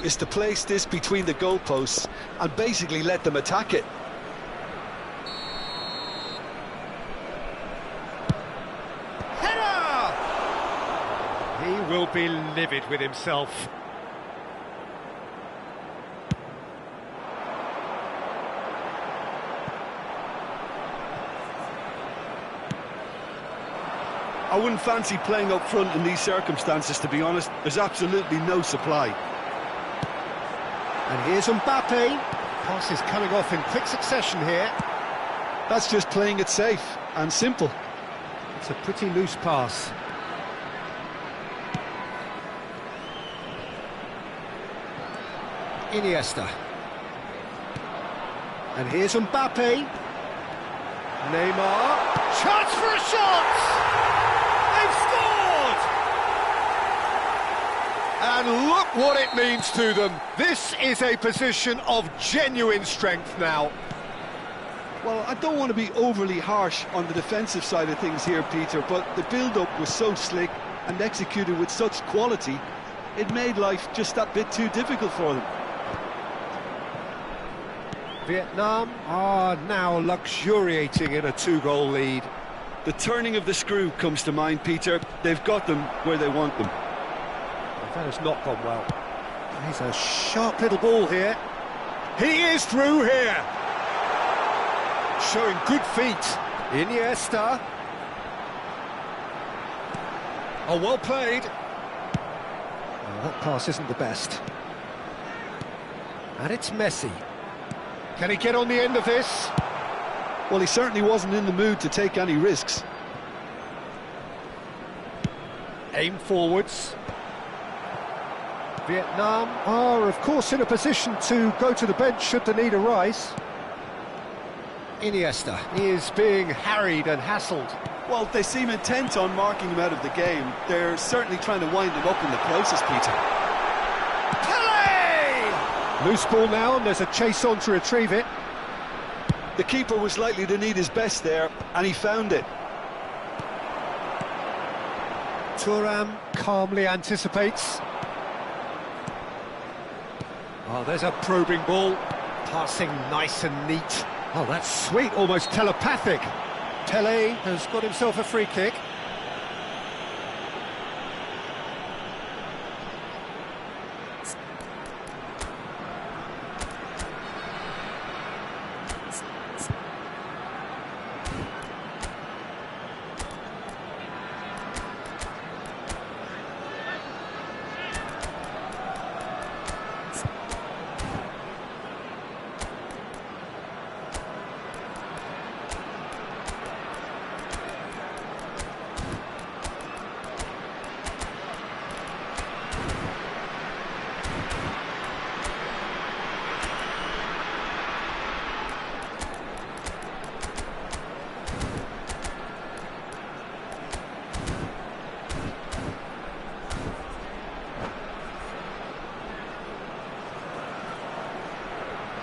is to place this between the goalposts and basically let them attack it. Header! He will be livid with himself. I wouldn't fancy playing up front in these circumstances, to be honest. There's absolutely no supply. And here's Mbappe. Pass is coming off in quick succession here. That's just playing it safe and simple. It's a pretty loose pass. Iniesta. And here's Mbappe. Neymar. Chance for a shot! They've scored! And look what it means to them. This is a position of genuine strength now. Well, I don't want to be overly harsh on the defensive side of things here, Peter, but the build-up was so slick and executed with such quality, it made life just that bit too difficult for them. Vietnam are now luxuriating in a two-goal lead. The turning of the screw comes to mind, Peter. They've got them where they want them. That has not gone well. He's a sharp little ball here. He is through here. Showing good feet. Iniesta. Oh, well played. Oh, that pass isn't the best. And it's Messi. Can he get on the end of this? Well, he certainly wasn't in the mood to take any risks. Aim forwards. Vietnam are, of course, in a position to go to the bench should the need arise. Iniesta is being harried and hassled. Well, they seem intent on marking him out of the game. They're certainly trying to wind him up in the process, Peter. Loose ball now, and there's a chase on to retrieve it. The keeper was likely to need his best there, and he found it. Thuram calmly anticipates. Oh, there's a probing ball. Passing nice and neat. Oh, that's sweet, almost telepathic. Pele has got himself a free kick.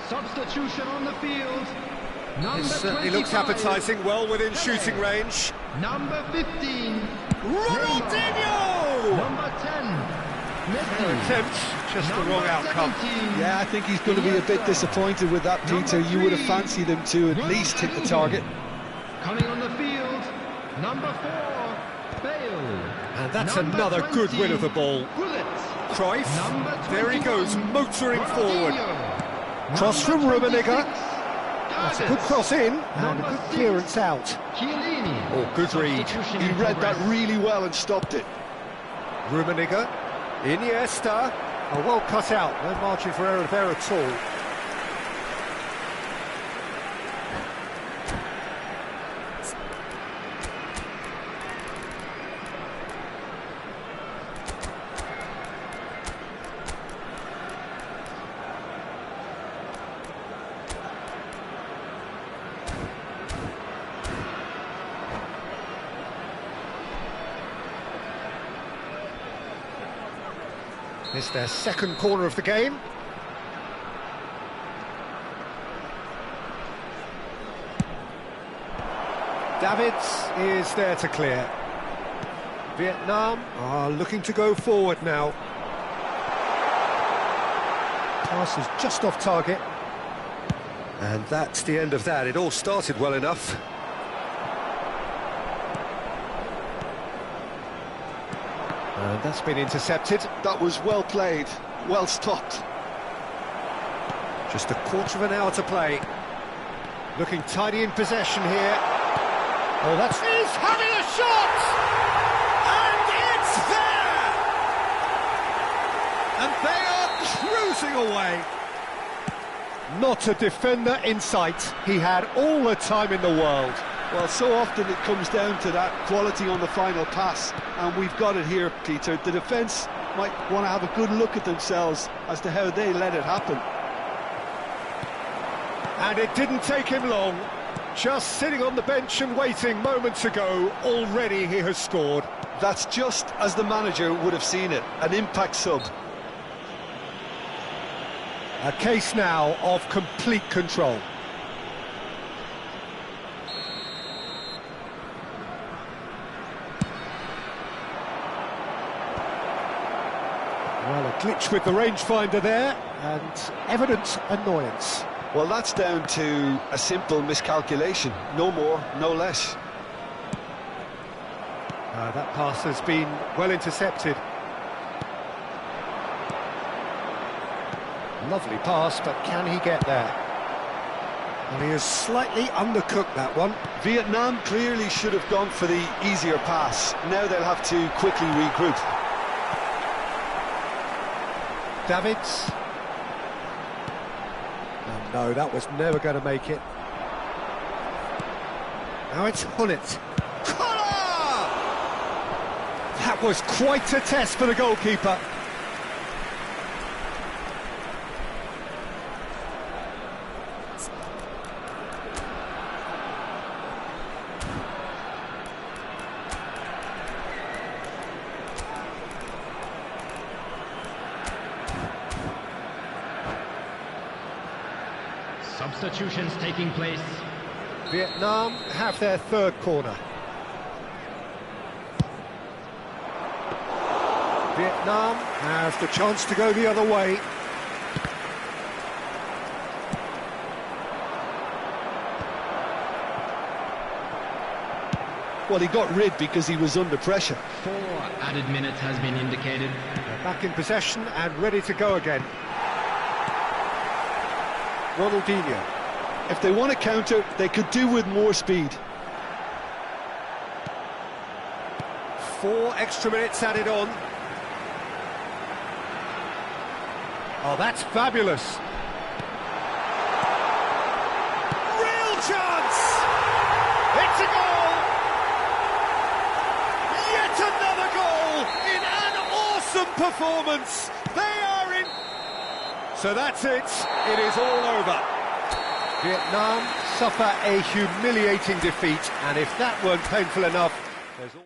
Substitution on the field. Number It certainly 25. looks appetising, well within shooting range. Number 15. Ronaldinho! Number 10. Fair attempt, just the wrong outcome. 17. Yeah, I think he's going to be a bit disappointed with that, Peter. You would have fancied him to at least hit the target. Coming on the field. Number 4. Bale. And that's Number another 20, good win of the ball. Bullet. Cruyff, Number there he goes, 21, motoring forward. Ronaldinho. Cross from Number Rummenigge. 26, That's a good cross in, and a Number good 6, clearance out. Chiellini. Oh, good read. Substitution He in read that progress. really well and stopped it. Rummenigge, Iniesta. Oh, well cut out, no margin for error there at all. It's their second corner of the game. Davids is there to clear. Vietnam are looking to go forward now. Pass is just off target. And that's the end of that. It all started well enough. And that's been intercepted. That was well played, well stopped. Just a quarter of an hour to play. Looking tidy in possession here. Oh, that's... He's having a shot! And it's there! And they are cruising away. Not a defender in sight. He had all the time in the world. Well, so often it comes down to that quality on the final pass, and we've got it here, Peter. The defence might want to have a good look at themselves as to how they let it happen. And it didn't take him long. Just sitting on the bench and waiting moments ago, already he has scored. That's just as the manager would have seen it, an impact sub. A case now of complete control. Well, a glitch with the rangefinder there, and evident annoyance. Well, that's down to a simple miscalculation, no more, no less. That pass has been well intercepted. Lovely pass, but can he get there? And he has slightly undercooked that one. Vietnam clearly should have gone for the easier pass. Now they'll have to quickly regroup. Davids. Oh, no, that was never going to make it. Now it's Hullet. That was quite a test for the goalkeeper. Substitutions taking place. Vietnam have their third corner. Vietnam have the chance to go the other way. Well, he got rid because he was under pressure. 4 added minutes has been indicated. They're back in possession and ready to go again. Ronaldinho. If they want to counter, they could do with more speed. 4 extra minutes added on. Oh, that's fabulous. Real chance! It's a goal! Yet another goal in an awesome performance. They are in... So that's it. It is all over. Vietnam suffer a humiliating defeat, and if that weren't painful enough, there's all...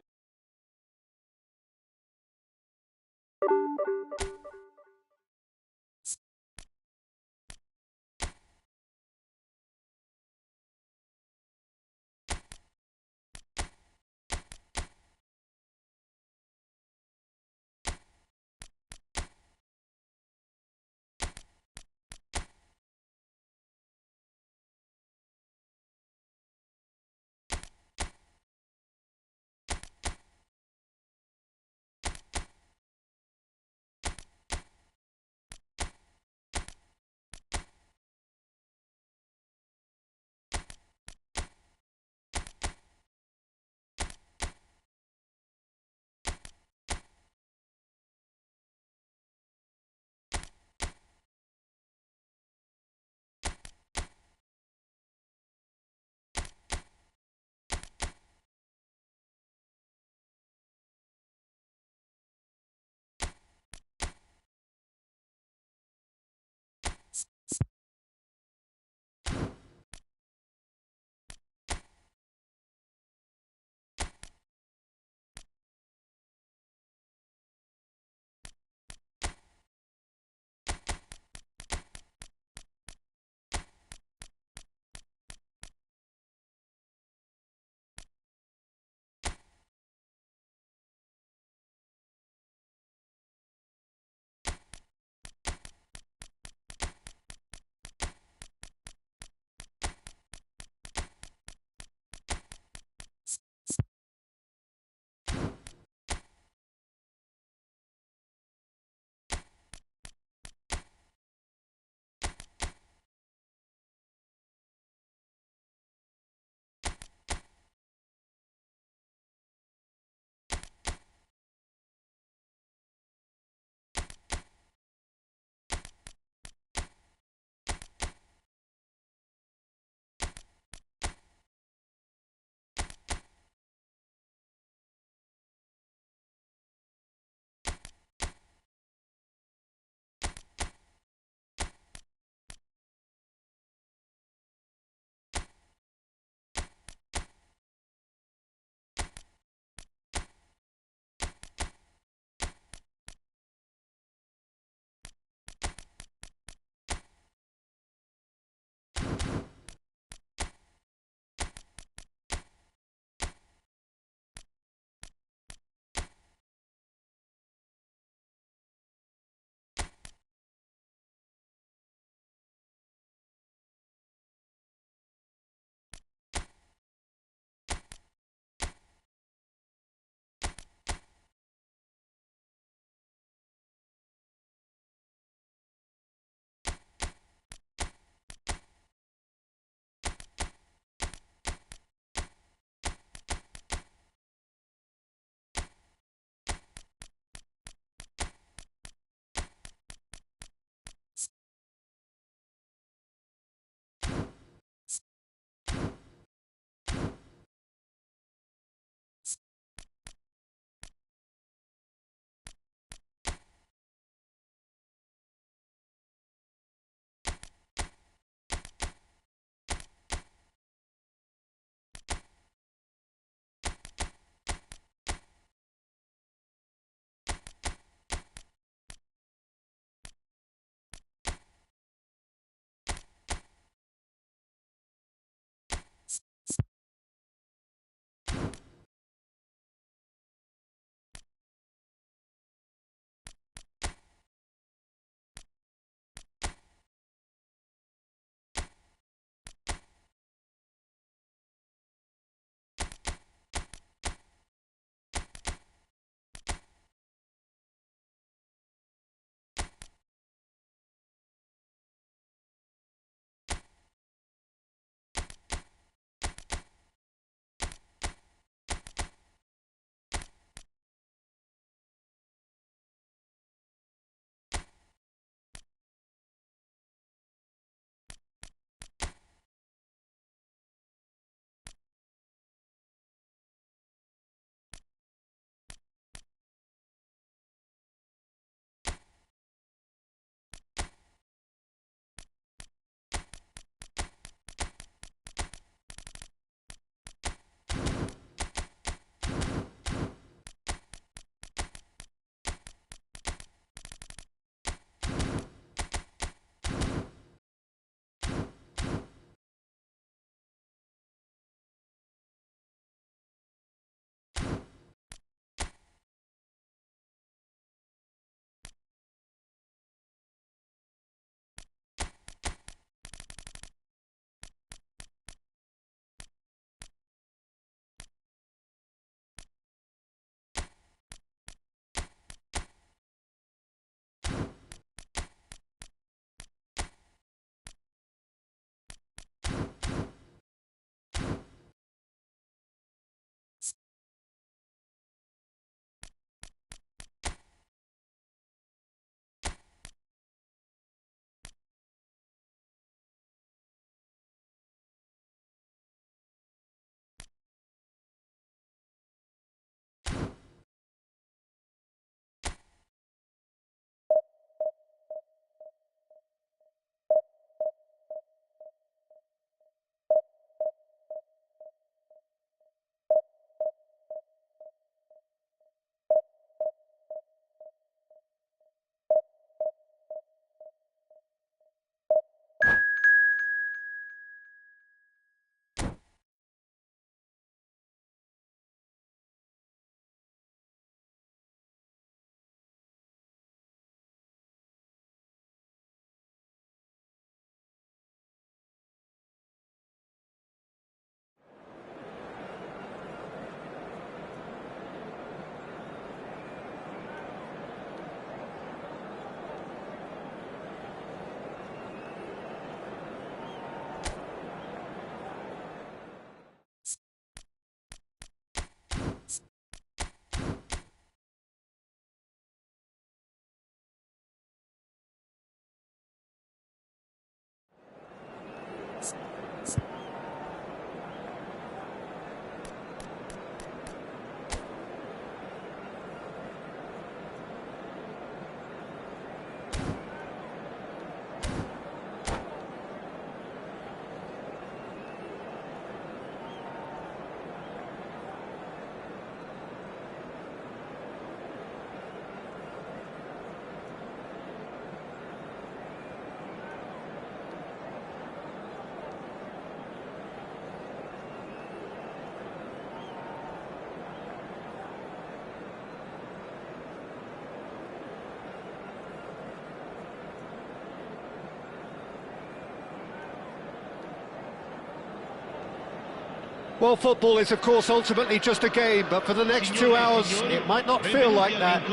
Well, football is, of course, ultimately just a game, but for the next 2 hours, it might not feel like that.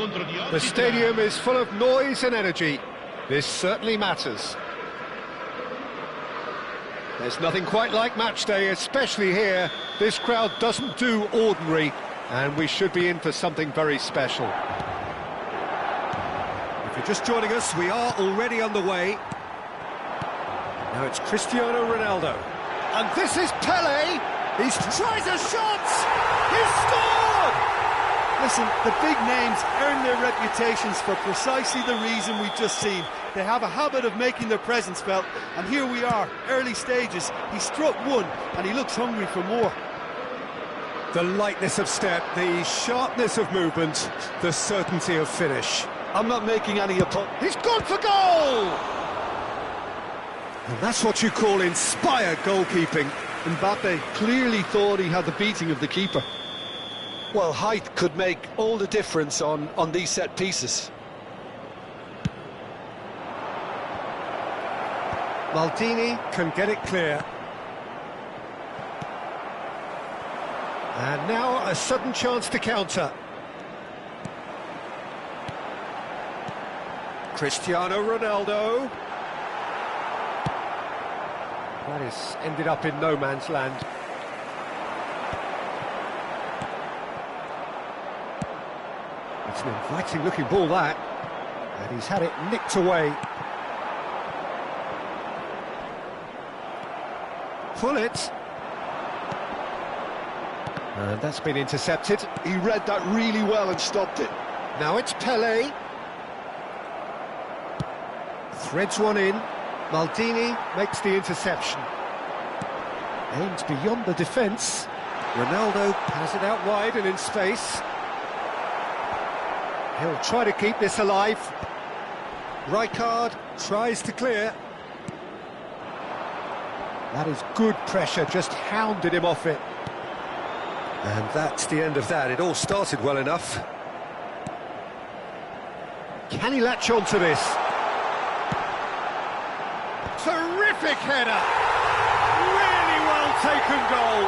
The stadium is full of noise and energy. This certainly matters. There's nothing quite like match day, especially here. This crowd doesn't do ordinary, and we should be in for something very special. If you're just joining us, we are already underway. Now it's Cristiano Ronaldo. And this is Pelé. He tries a shot! He's scored! Listen, the big names earn their reputations for precisely the reason we've just seen. They have a habit of making their presence felt, and here we are, early stages. He struck one, and he looks hungry for more. The lightness of step, the sharpness of movement, the certainty of finish. I'm not making any apologies. He's gone for goal! And that's what you call inspired goalkeeping. Mbappe clearly thought he had the beating of the keeper. Well, height could make all the difference on these set pieces. Maldini can get it clear. And now a sudden chance to counter. Cristiano Ronaldo. That is ended up in no man's land. It's an inviting looking ball, that. And he's had it nicked away. Pull it. And that's been intercepted. He read that really well and stopped it. Now it's Pelé. Threads one in. Maldini makes the interception. Aims beyond the defence. Ronaldo has it out wide and in space. He'll try to keep this alive. Rijkaard tries to clear. That is good pressure, just hounded him off it. And that's the end of that. It all started well enough. Can he latch on to this? Terrific header! Really well taken goal.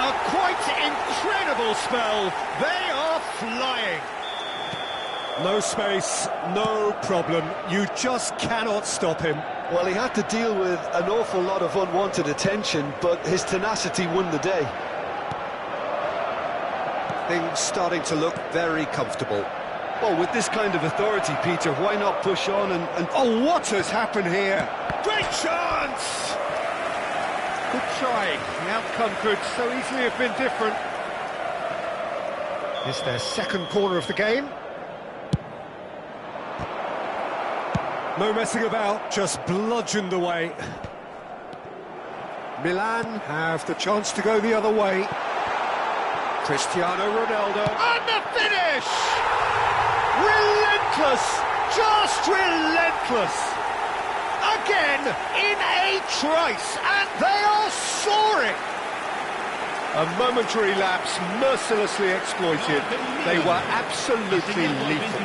A quite incredible spell. They are flying. No space, no problem. You just cannot stop him. Well, he had to deal with an awful lot of unwanted attention, but his tenacity won the day. Things starting to look very comfortable. Well, with this kind of authority, Peter, why not push on and... Oh, what has happened here? Great chance! Good try. The outcome could so easily have been different. It's their second corner of the game. No messing about, just bludgeoned away. Milan have the chance to go the other way. Cristiano Ronaldo. And the finish! Relentless! Just relentless! Again, in a trice, and they are soaring! A momentary lapse, mercilessly exploited. They were absolutely lethal.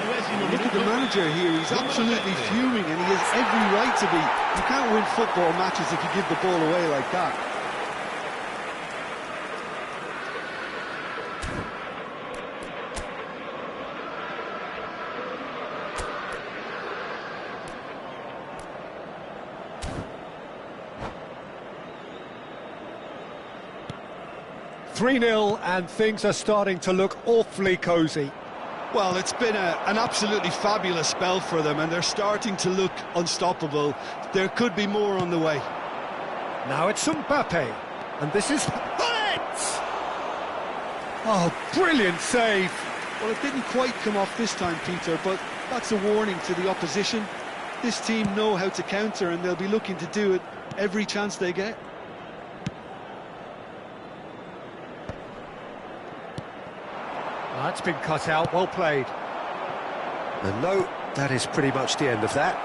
Look at the manager here, he's absolutely fuming, and he has every right to be. You can't win football matches if you give the ball away like that. .3-0 and things are starting to look awfully cosy. Well, it's been an absolutely fabulous spell for them, and they're starting to look unstoppable. There could be more on the way. Now it's Mbappe, and this is it! Oh, brilliant save! Well, it didn't quite come off this time, Peter, but that's a warning to the opposition. This team know how to counter, and they'll be looking to do it every chance they get. That's been cut out, well played. And no, that is pretty much the end of that.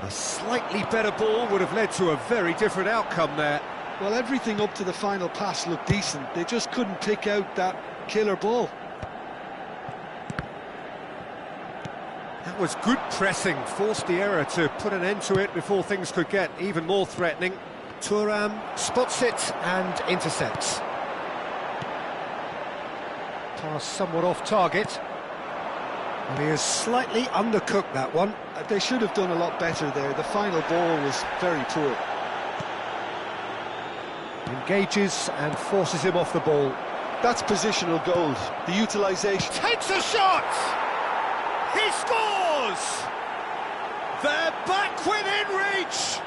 A slightly better ball would have led to a very different outcome there. Well, everything up to the final pass looked decent. They just couldn't pick out that killer ball. That was good pressing, forced the error to put an end to it before things could get even more threatening. Thuram spots it and intercepts. Pass somewhat off target. And he has slightly undercooked that one. They should have done a lot better there. The final ball was very poor. Engages and forces him off the ball. That's positional goals. The utilisation... Takes a shot! He scores! They're back within reach!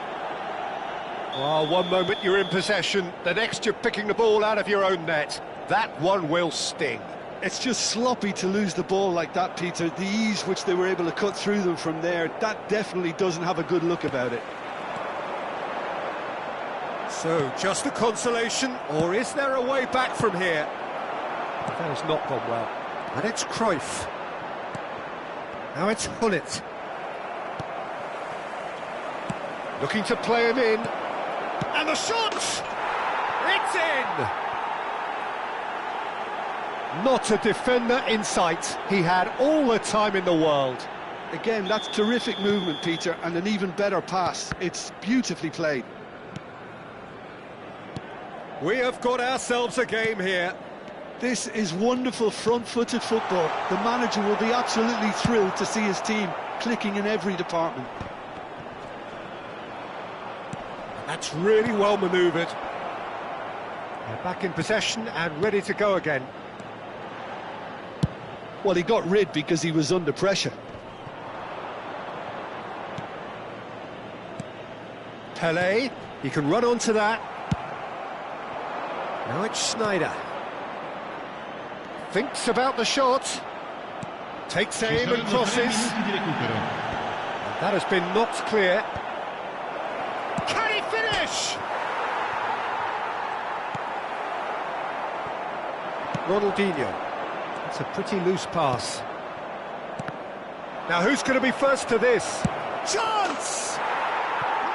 Oh, one moment you're in possession, the next you're picking the ball out of your own net. That one will sting. It's just sloppy to lose the ball like that, Peter. The ease which they were able to cut through them from there, that definitely doesn't have a good look about it. So, just a consolation, or is there a way back from here? That has not gone well. And it's Cruyff. Now it's Hullet. Looking to play him in. And the shot! It's in! Not a defender in sight. He had all the time in the world. Again, that's terrific movement, Peter, and an even better pass. It's beautifully played. We have got ourselves a game here. This is wonderful front-footed football. The manager will be absolutely thrilled to see his team clicking in every department. That's really well manoeuvred. They're back in possession and ready to go again. Well, he got rid because he was under pressure. Pelé, he can run onto that. Now it's Schneider. Thinks about the shot. Takes aim and crosses. And that has been knocked clear. Can he finish? Ronaldinho. It's a pretty loose pass. Now who's going to be first to this? Chance!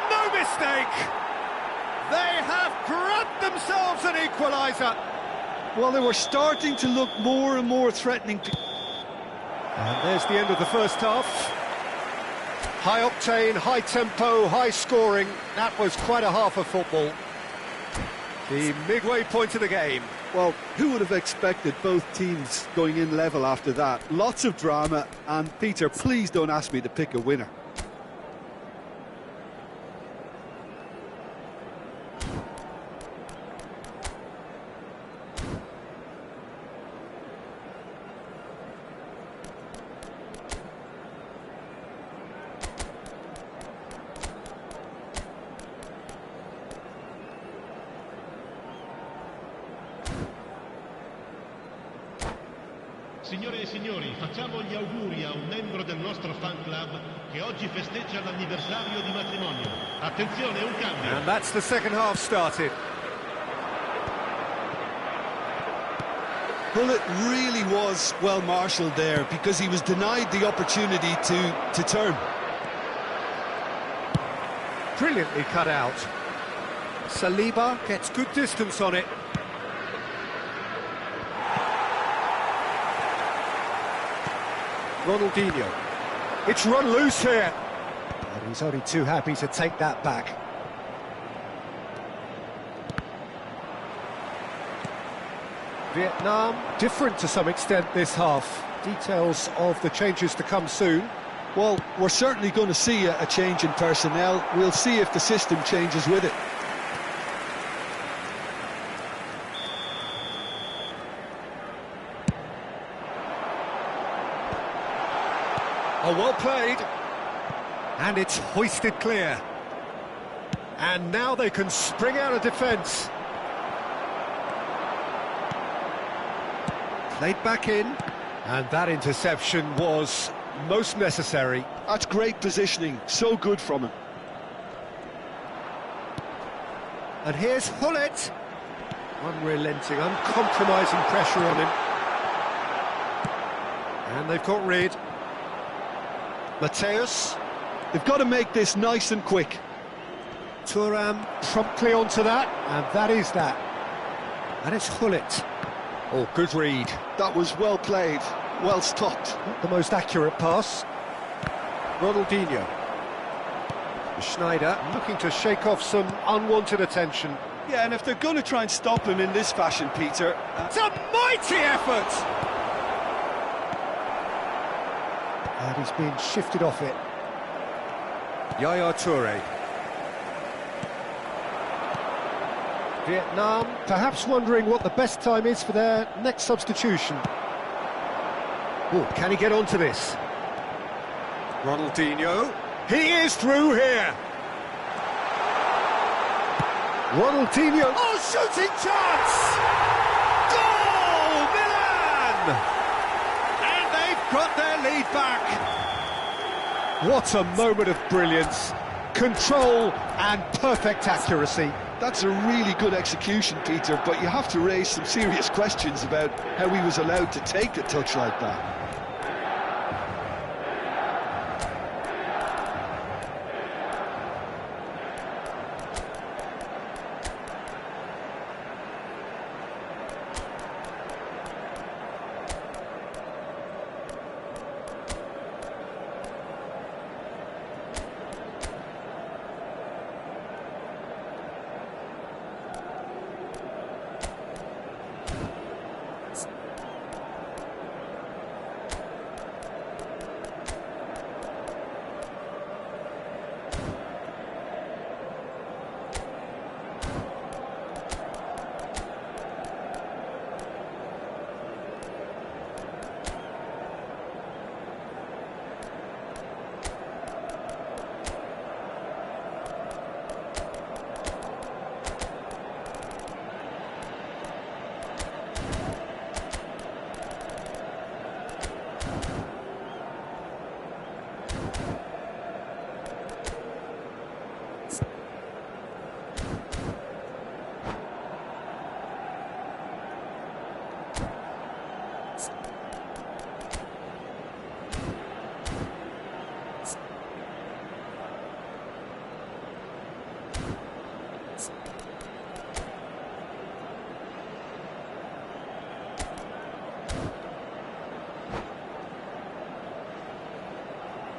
No mistake! They have grabbed themselves an equaliser. Well, they were starting to look more and more threatening. And there's the end of the first half. High octane, high tempo, high scoring. That was quite a half of football. The midway point of the game. Well, who would have expected both teams going in level after that? Lots of drama, and Peter, please don't ask me to pick a winner. Signore e signori, facciamo gli auguri a un membro del nostro fan club che oggi festeggia l'anniversario di matrimonio. Attenzione, un cambio. And that's the second half started. Hullet really was well marshalled there because he was denied the opportunity to turn. Brilliantly cut out. Saliba gets good distance on it. Ronaldinho. It's run loose here. And he's only too happy to take that back. Vietnam, different to some extent this half. Details of the changes to come soon. Well, we're certainly going to see a change in personnel. We'll see if the system changes with it. Oh, well played. And it's hoisted clear. And now they can spring out of defence. Played back in. And that interception was most necessary. That's great positioning. So good from him. And here's Hullet. Unrelenting, uncompromising pressure on him. And they've got rid. Mateus. They've got to make this nice and quick. Thuram promptly onto that, and that is that. And it's Hullet. Oh, good read. That was well played, well stopped. Not the most accurate pass. Ronaldinho. Schneider looking to shake off some unwanted attention. Yeah, and if they're going to try and stop him in this fashion, Peter... It's a mighty effort! And he's been shifted off it. Yaya Toure. Vietnam perhaps wondering what the best time is for their next substitution. Oh, can he get onto this? Ronaldinho. He is through here. Ronaldinho. Oh, shooting chance! Goal, Milan! And they've got their lead back. What a moment of brilliance. Control and perfect accuracy. That's a really good execution, Peter, but you have to raise some serious questions about how he was allowed to take a touch like that.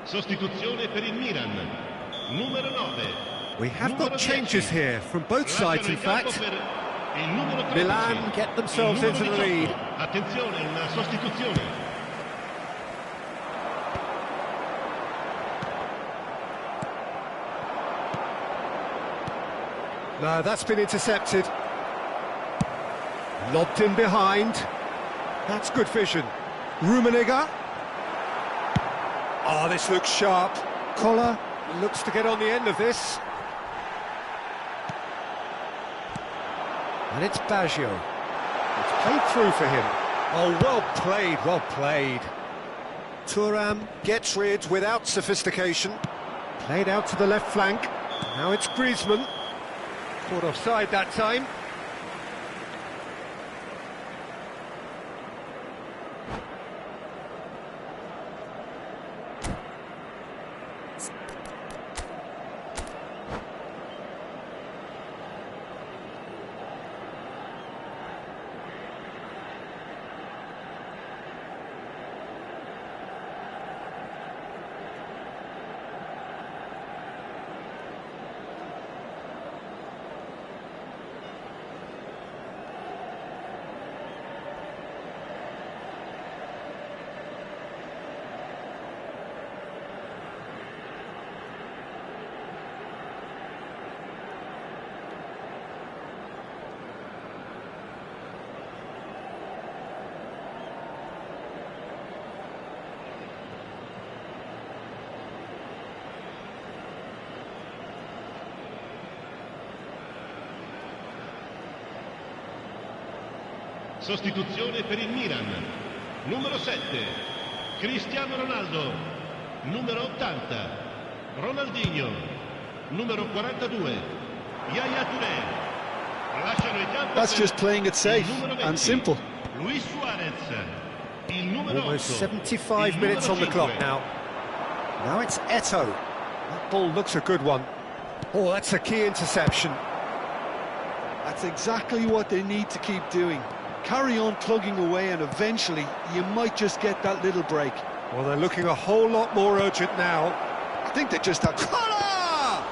Sostituzione per il Milan, numero 9. We have got changes here from both sides, in fact. Milan get themselves into the lead. Attenzione, una sostituzione. No, that's been intercepted. Lobbed in behind. That's good vision. Rummenigge. Oh, this looks sharp. Collar looks to get on the end of this. And it's Baggio. It's played through for him. Oh, well played, well played. Thuram gets rid without sophistication. Played out to the left flank. Now it's Griezmann. Caught offside that time. Sostituzione per il Milan, numero 7, Cristiano Ronaldo, numero 80, Ronaldinho, numero 42, Yaya Touré. Lasciano il campo. That's just playing it safe and simple. Luis Suarez, il numero 8. Almost 75 minutes on the clock now. Now it's Eto'o. That ball looks a good one. Oh, that's a key interception. That's exactly what they need to keep doing. Carry on plugging away and eventually you might just get that little break. Well, they're looking a whole lot more urgent now. I think they just have... Collar!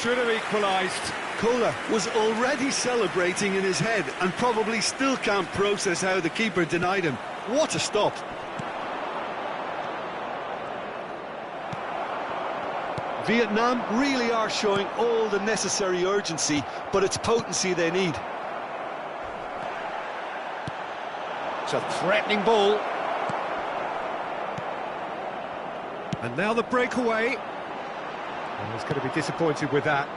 should have equalised. Kohler was already celebrating in his head and probably still can't process how the keeper denied him. What a stop. Vietnam really are showing all the necessary urgency, but it's potency they need. It's a threatening ball. And now the breakaway. And he's going to be disappointed with that.